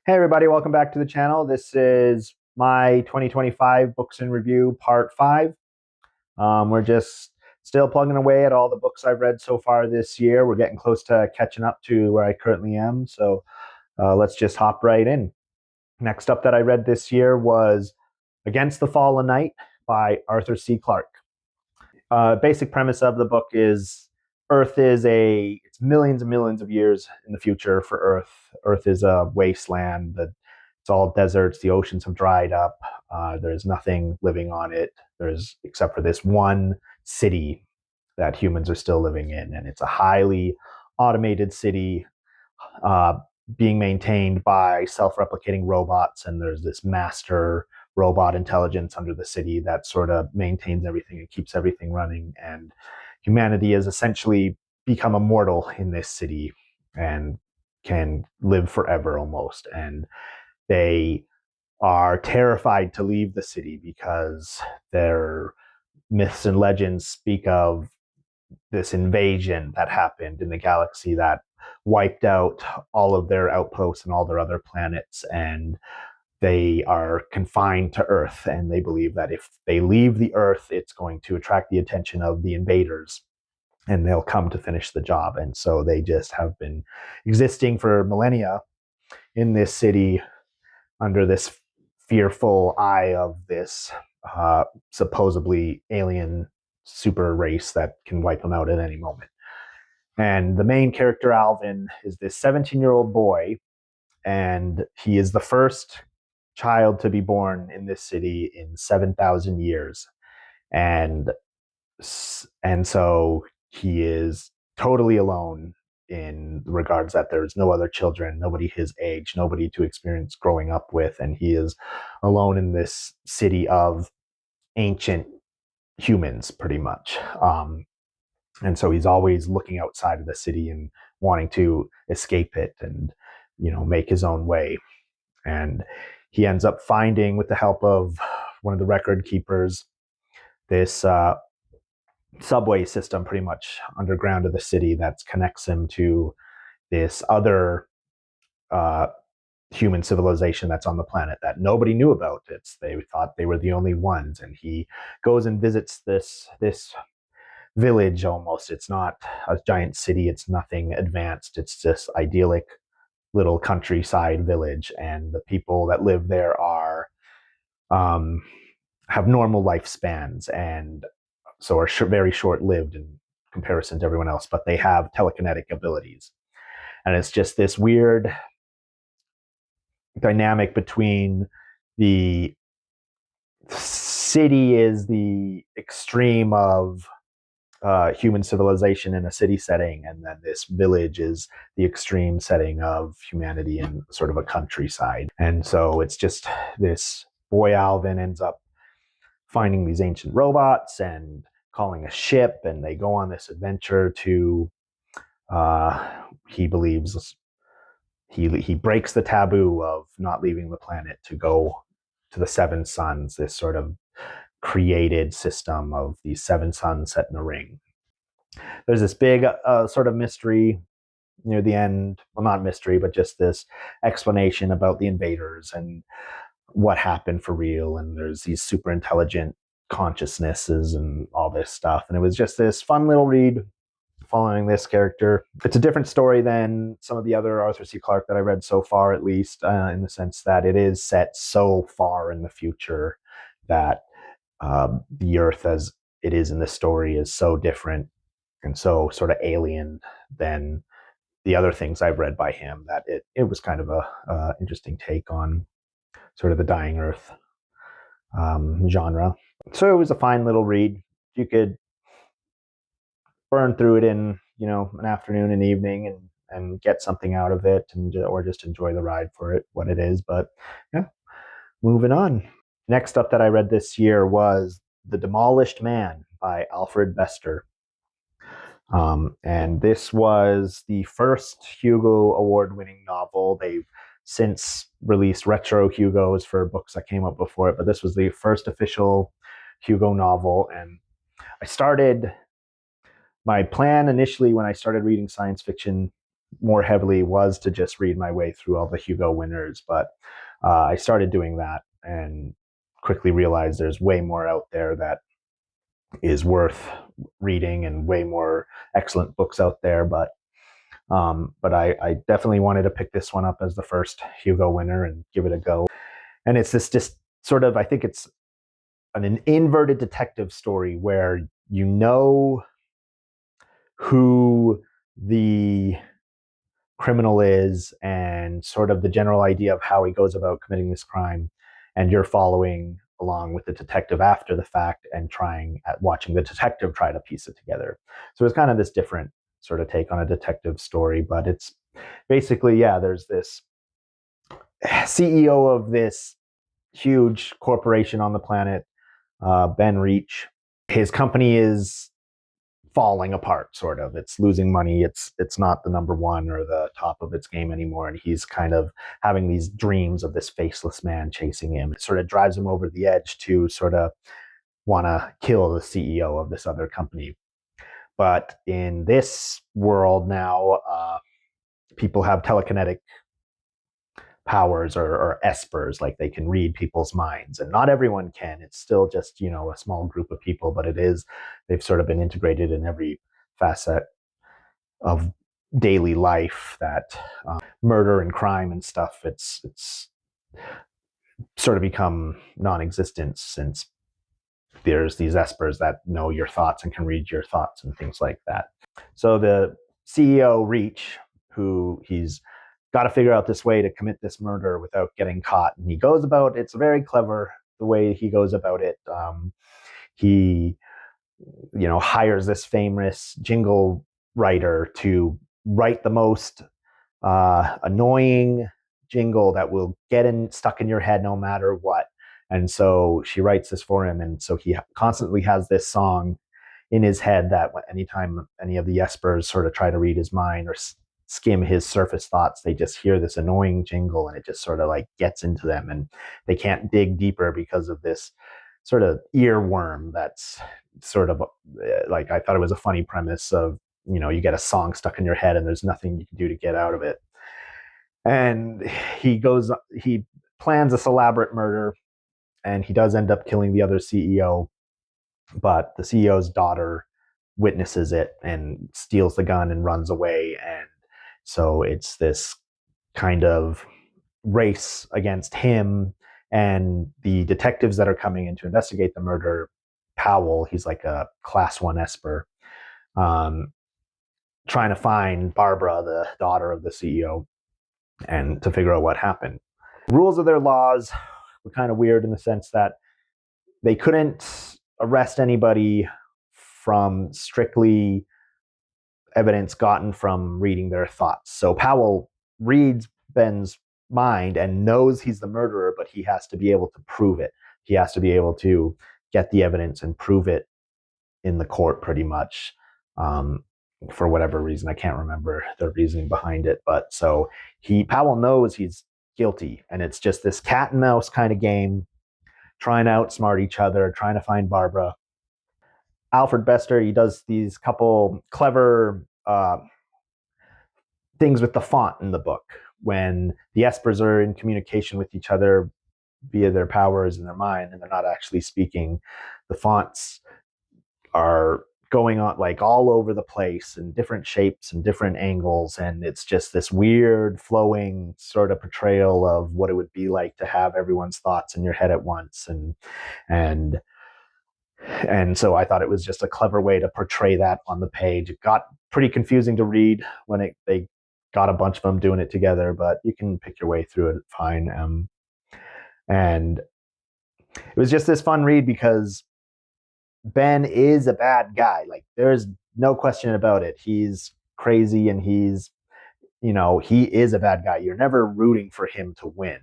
Hey everybody, welcome back to the channel. This is my 2025 Books in Review Part 5. We're just still plugging away at all the books I've read so far this year. We're getting close to catching up to where I currently am, so let's just hop right in. Next up that I read this year was Against the Fallen Knight by Arthur C. Clarke. Basic premise of the book is Earth is it's millions and millions of years in the future for Earth. Earth is a wasteland. It's all deserts. The oceans have dried up. There's nothing living on it. Except for this one city that humans are still living in, and it's a highly automated city being maintained by self-replicating robots. And there's this master robot intelligence under the city that sort of maintains everything and keeps everything running. And humanity has essentially become immortal in this city and can live forever almost. And they are terrified to leave the city because their myths and legends speak of this invasion that happened in the galaxy that wiped out all of their outposts and all their other planets, and they are confined to Earth, and they believe that if they leave the Earth, it's going to attract the attention of the invaders and they'll come to finish the job. And so they just have been existing for millennia in this city under this fearful eye of this supposedly alien super race that can wipe them out at any moment. And the main character, Alvin, is this 17-year-old boy, and he is the first child to be born in this city in 7,000 years. And so he is totally alone in regards that there's no other children, nobody his age, nobody to experience growing up with. And he is alone in this city of ancient humans, pretty much. And so he's always looking outside of the city and wanting to escape it and, make his own way. And he ends up finding, with the help of one of the record keepers, this subway system pretty much underground of the city that connects him to this other human civilization that's on the planet that nobody knew about. They thought they were the only ones. And he goes and visits this village almost. It's not a giant city. It's nothing advanced. It's this idyllic little countryside village. And the people that live there have normal lifespans, and so are very short-lived in comparison to everyone else, but they have telekinetic abilities. And it's just this weird dynamic between the city is the extreme of human civilization in a city setting, and then this village is the extreme setting of humanity in sort of a countryside. And so it's just this boy Alvin ends up finding these ancient robots and calling a ship, and they go on this adventure to he believes he breaks the taboo of not leaving the planet to go to the seven suns, this sort of created system of these seven suns set in a ring. There's this big sort of mystery near the end. Well, not mystery, but just this explanation about the invaders and what happened for real. And there's these super intelligent consciousnesses and all this stuff. And it was just this fun little read following this character. It's a different story than some of the other Arthur C. Clarke that I read so far, at least, in the sense that it is set so far in the future that the Earth as it is in the story is so different and so sort of alien than the other things I've read by him, that it was kind of a interesting take on sort of the dying Earth genre. So it was a fine little read. You could burn through it in an afternoon and evening and get something out of it, or just enjoy the ride for it, what it is. But yeah, moving on. Next up that I read this year was The Demolished Man by Alfred Bester. And this was the first Hugo award-winning novel. They've since released retro Hugos for books that came up before it, but this was the first official Hugo novel. And my plan initially when I started reading science fiction more heavily was to just read my way through all the Hugo winners, but I started doing that and quickly realized there's way more out there that is worth reading and way more excellent books out there. But I definitely wanted to pick this one up as the first Hugo winner and give it a go. And it's this just sort of, I think it's an inverted detective story where you know who the criminal is and sort of the general idea of how he goes about committing this crime, and you're following along with the detective after the fact and watching the detective try to piece it together. So it's kind of this different sort of take on a detective story, but it's basically, yeah, there's this CEO of this huge corporation on the planet, Ben Reach. His company is falling apart, sort of. It's losing money. It's not the number one or the top of its game anymore, and he's kind of having these dreams of this faceless man chasing him. It sort of drives him over the edge to sort of want to kill the CEO of this other company. But in this world now, people have telekinetic powers or espers, like they can read people's minds, and not everyone can. It's still just, a small group of people, but they've sort of been integrated in every facet of daily life, that murder and crime and stuff, it's sort of become non-existent, since there's these espers that know your thoughts and can read your thoughts and things like that. So the CEO Reach, who he's got to figure out this way to commit this murder without getting caught, and he goes about it's very clever the way he goes about it. He hires this famous jingle writer to write the most annoying jingle that will stuck in your head no matter what. And so she writes this for him, and so he constantly has this song in his head that anytime any of the espers sort of try to read his mind or skim his surface thoughts, they just hear this annoying jingle, and it just sort of like gets into them, and they can't dig deeper because of this sort of earworm that's sort of like, I thought it was a funny premise of, you get a song stuck in your head and there's nothing you can do to get out of it. And he plans this elaborate murder, and he does end up killing the other CEO, but the CEO's daughter witnesses it and steals the gun and runs away. And so it's this kind of race against him and the detectives that are coming in to investigate the murder. Powell, he's like a class 1 esper, trying to find Barbara, the daughter of the CEO, and to figure out what happened. Rules of their laws were kind of weird in the sense that they couldn't arrest anybody from strictly evidence gotten from reading their thoughts. So Powell reads Ben's mind and knows he's the murderer, but he has to be able to prove it. He has to be able to get the evidence and prove it in the court, pretty much. For whatever reason, I can't remember the reasoning behind it, but so Powell knows he's guilty, and it's just this cat and mouse kind of game, trying to outsmart each other, trying to find Barbara. Alfred Bester, he does these couple clever things with the font in the book. When the espers are in communication with each other via their powers and their mind, and they're not actually speaking, the fonts are going on like all over the place in different shapes and different angles, and it's just this weird flowing sort of portrayal of what it would be like to have everyone's thoughts in your head at once. And so I thought it was just a clever way to portray that on the page. It got pretty confusing to read when they got a bunch of them doing it together, but you can pick your way through it fine. And it was just this fun read because Ben is a bad guy. Like, there's no question about it. He's crazy, and he is a bad guy. You're never rooting for him to win.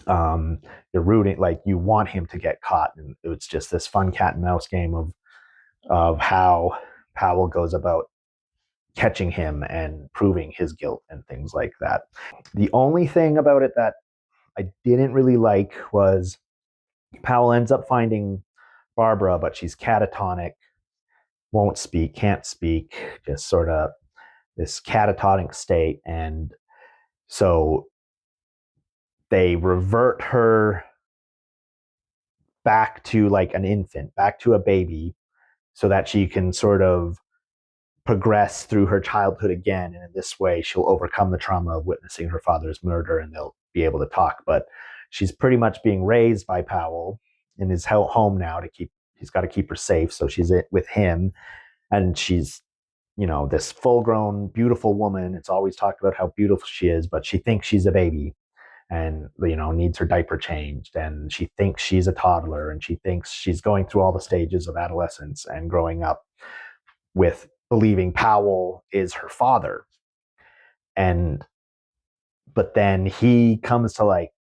You're rooting, like, you want him to get caught. And it's just this fun cat and mouse game of how Powell goes about catching him and proving his guilt and things like that. The only thing about it that I didn't really like was Powell ends up finding Barbara, but she's catatonic, won't speak, can't speak, just sort of this catatonic state. And so they revert her back to like an infant, back to a baby, so that she can sort of progress through her childhood again. And in this way, she'll overcome the trauma of witnessing her father's murder and they'll be able to talk. But she's pretty much being raised by Powell in his home now he's got to keep her safe. So she's with him, and she's, this full grown, beautiful woman. It's always talked about how beautiful she is, but she thinks she's a baby and, needs her diaper changed. And she thinks she's a toddler, and she thinks she's going through all the stages of adolescence and growing up with believing Powell is her father. But then he comes to like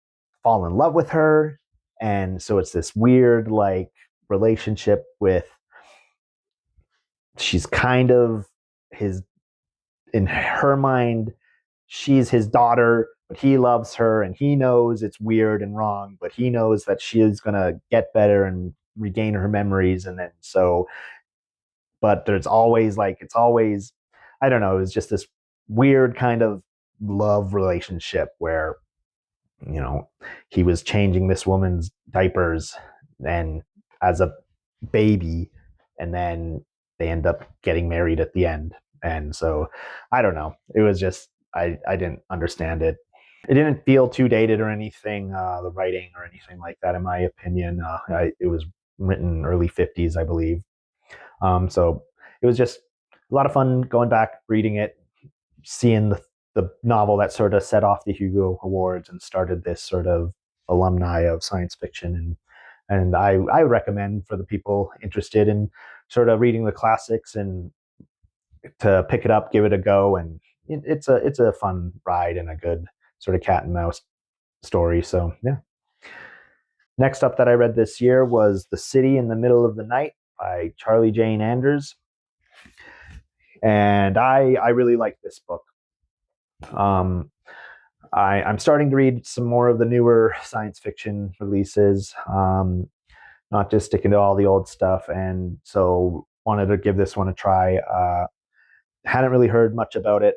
fall in love with her. And so it's this weird like relationship with, she's kind of in her mind, she's his daughter, but he loves her and he knows it's weird and wrong, but he knows that she is going to get better and regain her memories. And then but there's always I don't know, it was just this weird kind of love relationship where, he was changing this woman's diapers and as a baby, and then they end up getting married at the end. And so I don't know, it was just, I didn't understand it. It didn't feel too dated or anything, the writing or anything like that, in my opinion. It was written early 50s, I believe. So it was just a lot of fun going back, reading it, seeing the novel that sort of set off the Hugo Awards and started this sort of alumni of science fiction. And I recommend for the people interested in sort of reading the classics and to pick it up, give it a go. And it's a fun ride and a good sort of cat and mouse story. So yeah. Next up that I read this year was The City in the Middle of the Night by Charlie Jane Anders. And I really like this book. I'm starting to read some more of the newer science fiction releases, not just sticking to all the old stuff. And so wanted to give this one a try. Hadn't really heard much about it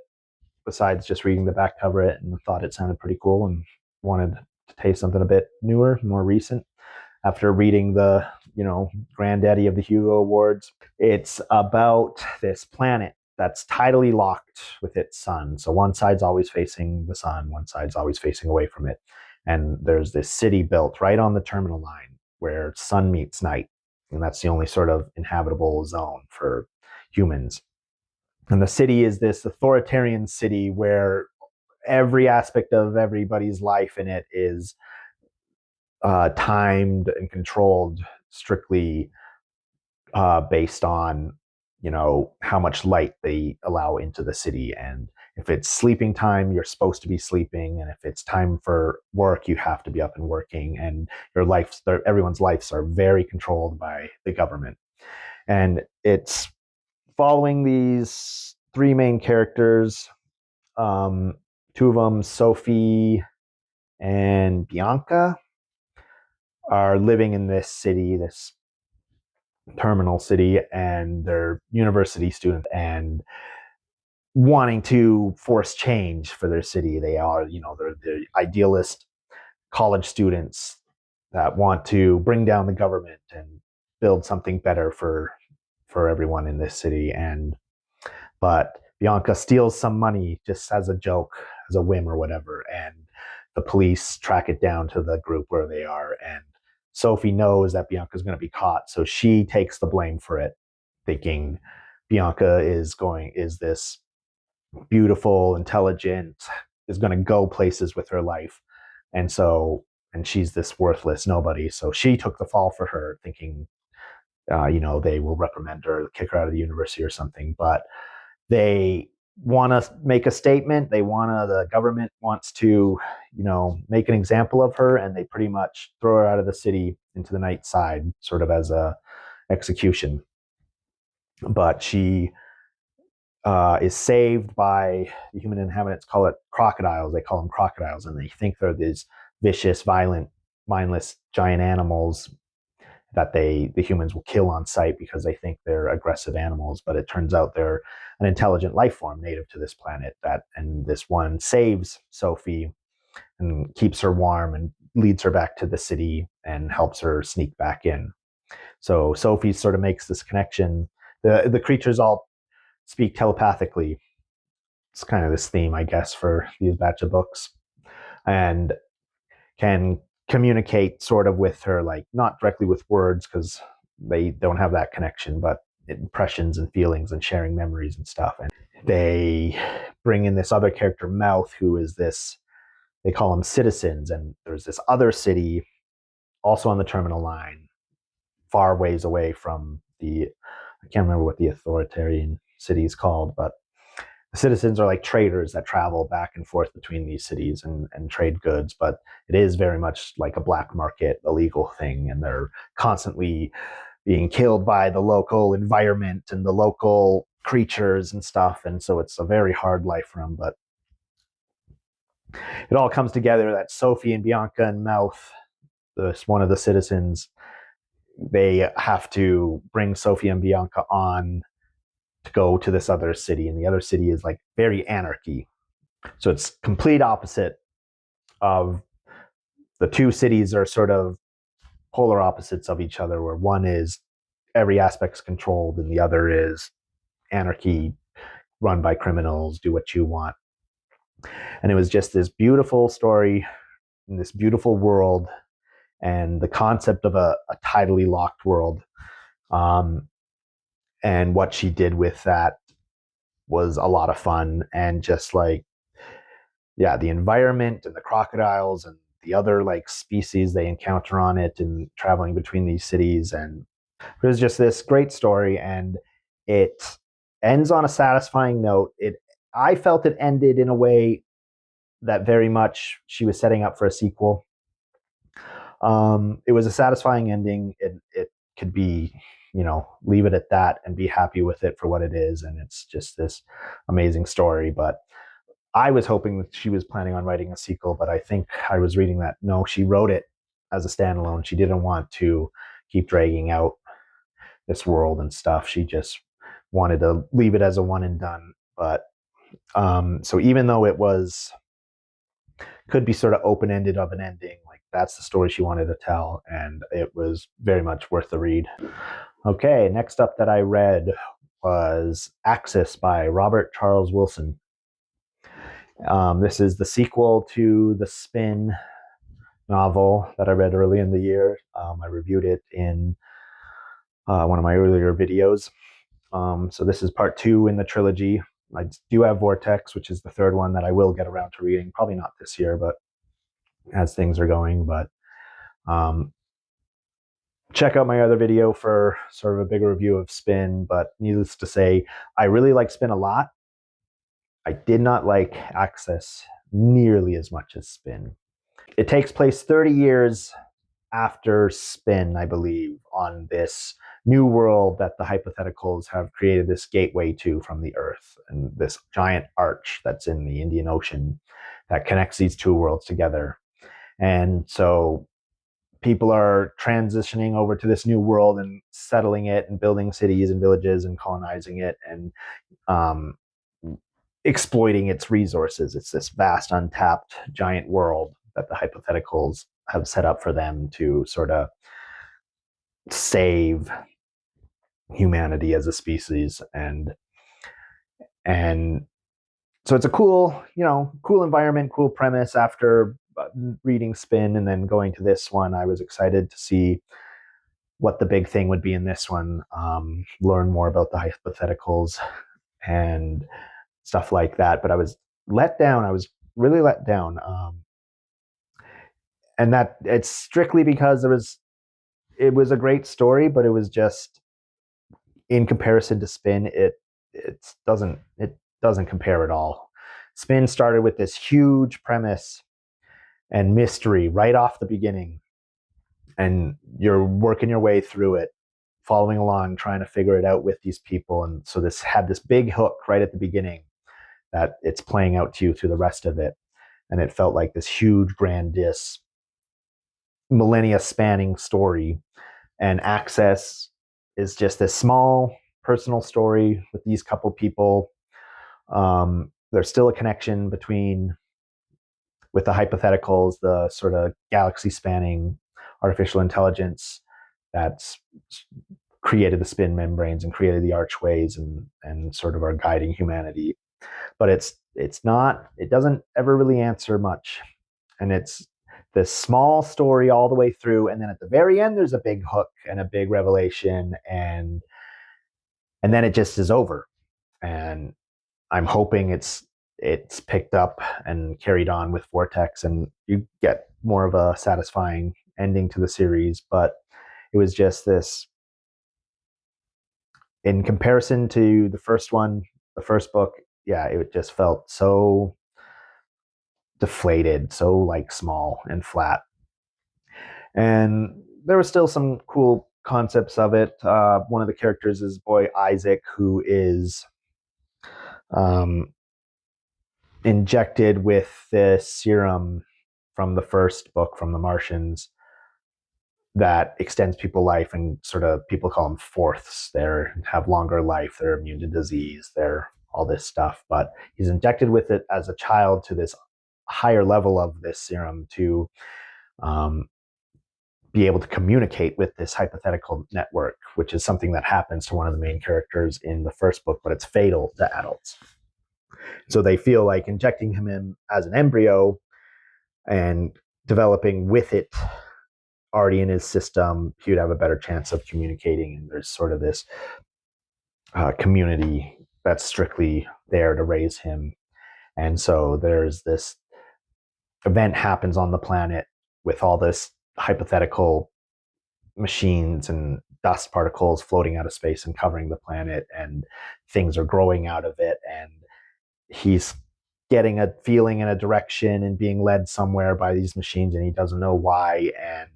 besides just reading the back cover it, and thought it sounded pretty cool and wanted to taste something a bit newer, more recent. After reading the, granddaddy of the Hugo Awards, it's about this planet that's tidally locked with its sun. So one side's always facing the sun, one side's always facing away from it. And there's this city built right on the terminal line where sun meets night. And that's the only sort of inhabitable zone for humans. And the city is this authoritarian city where every aspect of everybody's life in it is timed and controlled strictly based on, how much light they allow into the city. And if it's sleeping time, you're supposed to be sleeping. And if it's time for work, you have to be up and working. And everyone's lives are very controlled by the government. And it's following these three main characters. Two of them, Sophie and Bianca, are living in this city, this terminal city, and they're university students and wanting to force change for their city. They are, they're the idealist college students that want to bring down the government and build something better for everyone in this city. But Bianca steals some money just as a joke, as a whim or whatever, and the police track it down to the group where they are. And Sophie knows that Bianca's going to be caught, so she takes the blame for it, thinking Bianca is this beautiful, intelligent, is going to go places with her life. And she's this worthless nobody. So she took the fall for her, thinking, they will reprimand her, kick her out of the university or something. But they want to make a statement. The government wants to, make an example of her, and they pretty much throw her out of the city into the night side, sort of as a execution. But she is saved by the human inhabitants. Call it crocodiles. They call them crocodiles, and they think they're these vicious, violent, mindless giant animals that the humans will kill on sight because they think they're aggressive animals, but it turns out they're an intelligent life form native to this planet. And this one saves Sophie and keeps her warm and leads her back to the city and helps her sneak back in. So Sophie sort of makes this connection. The creatures all speak telepathically. It's kind of this theme, I guess, for these batch of books, and can communicate sort of with her, like not directly with words because they don't have that connection, but impressions and feelings and sharing memories and stuff. And they bring in this other character, Mouth, who is this, they call them citizens, and there's this other city also on the terminal line, far ways away from I can't remember what the authoritarian city is called, but the citizens are like traders that travel back and forth between these cities and trade goods, but it is very much like a black market illegal thing, and they're constantly being killed by the local environment and the local creatures and stuff, and so it's a very hard life for them. But it all comes together that Sophie and Bianca and Mouth, one of the citizens, they have to bring Sophie and Bianca on to go to this other city, and the other city is like very anarchy. So it's complete opposite of the two cities are sort of polar opposites of each other, where one is every aspect's controlled and the other is anarchy, run by criminals, do what you want. And it was just this beautiful story in this beautiful world, and the concept of a tidally locked world. And what she did with that was a lot of fun. And just like, yeah, the environment and the crocodiles and the other like species they encounter on it and traveling between these cities. And it was just this great story, and it ends on a satisfying note. I felt it ended in a way that very much she was setting up for a sequel. It was a satisfying ending. It could be, leave it at that and be happy with it for what it is. And it's just this amazing story. But I was hoping that she was planning on writing a sequel, but I think I was reading that no, she wrote it as a standalone. She didn't want to keep dragging out this world and stuff. She just wanted to leave it as a one and done. But so even though it could be sort of open-ended of an ending, like that's the story she wanted to tell, and it was very much worth the read. Okay, next up that I read was Axis by Robert Charles Wilson. This is the sequel to the Spin novel that I read early in the year. I reviewed it in one of my earlier videos. So this is part 2 in the trilogy. I do have Vortex, which is the third one that I will get around to reading. Probably not this year, but as things are going. But check out my other video for sort of a bigger review of Spin. But needless to say, I really like Spin a lot. I did not like Axis nearly as much as Spin. It takes place 30 years after Spin, I believe, on this new world that the hypotheticals have created this gateway to from the Earth, and this giant arch that's in the Indian Ocean that connects these two worlds together. And so people are transitioning over to this new world and settling it and building cities and villages and colonizing it and exploiting its resources. It's this vast, untapped, giant world that the hypotheticals have set up for them to sort of save humanity as a species. And so it's a cool environment, cool premise. After reading Spin and then going to this one, I was excited to see what the big thing would be in this one, learn more about the hypotheticals and stuff like that. But I was let down. I was really let down. And that it's strictly because it was a great story, but it was just, in comparison to Spin, it doesn't compare at all. Spin started with this huge premise and mystery right off the beginning, and you're working your way through it, following along, trying to figure it out with these people. And so this had this big hook right at the beginning that it's playing out to you through the rest of it. And it felt like this huge, grandiose, millennia spanning story And Access is just this small personal story with these couple people. There's still a connection between with the hypotheticals, the sort of galaxy spanning artificial intelligence that's created the spin membranes and created the archways and sort of are guiding humanity. But it's not, it doesn't ever really answer much. And it's this small story all the way through, and then at the very end there's a big hook and a big revelation, and then it just is over. And I'm hoping it's picked up and carried on with Vortex, and you get more of a satisfying ending to the series. But it was just this, in comparison to the first one, the first book, yeah, it just felt so deflated, so like small and flat. And there were still some cool concepts of it. One of the characters is boy Isaac, who is injected with this serum from the first book, from the Martians, that extends people life, and sort of people call them fourths. They have longer life, they're immune to disease, they're all this stuff. But he's injected with it as a child to this higher level of this serum to be able to communicate with this hypothetical network, which is something that happens to one of the main characters in the first book, but it's fatal to adults. So they feel like injecting him in as an embryo and developing with it already in his system, he would have a better chance of communicating. And there's sort of this community that's strictly there to raise him. And so there's this event happens on the planet with all this hypothetical machines and dust particles floating out of space and covering the planet, and things are growing out of it, and he's getting a feeling in a direction and being led somewhere by these machines, and he doesn't know why. And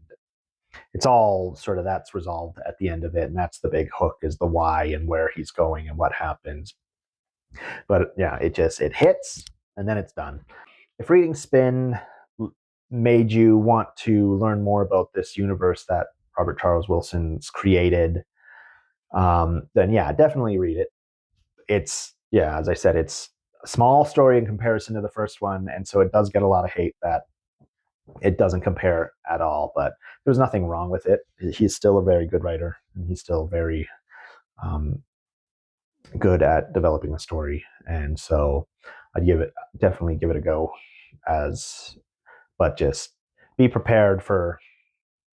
it's all sort of, that's resolved at the end of it, and that's the big hook, is the why and where he's going and what happens. But yeah, it hits and then it's done. If reading Spin made you want to learn more about this universe that Robert Charles Wilson's created, then yeah, definitely read it. It's, yeah, as I said, it's a small story in comparison to the first one, and so it does get a lot of hate that it doesn't compare at all. But there's nothing wrong with it. He's still a very good writer, and he's still very good at developing a story. And so I'd definitely give it a go, but just be prepared for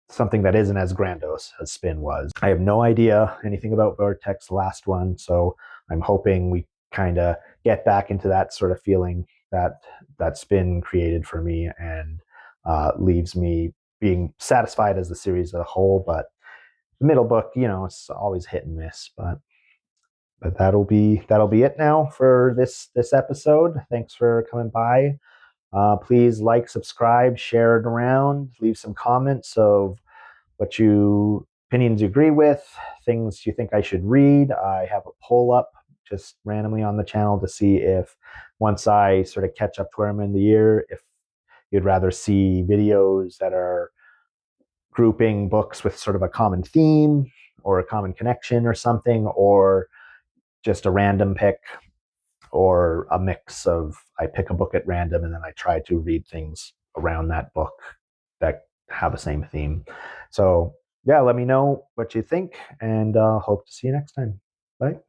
something that isn't as grandiose as Spin was. I have no idea anything about Vortex, the last one, so I'm hoping we kind of get back into that sort of feeling that Spin created for me, and leaves me being satisfied as the series as a whole. But the middle book, it's always hit and miss. But that'll be it now for this episode. Thanks for coming by. Please like, subscribe, share it around, leave some comments of opinions you agree with, things you think I should read. I have a poll up just randomly on the channel to see if, once I sort of catch up to where I'm in the year, if you'd rather see videos that are grouping books with sort of a common theme or a common connection or something, or just a random pick, or a mix of, I pick a book at random and then I try to read things around that book that have the same theme. So yeah, let me know what you think, and hope to see you next time. Bye.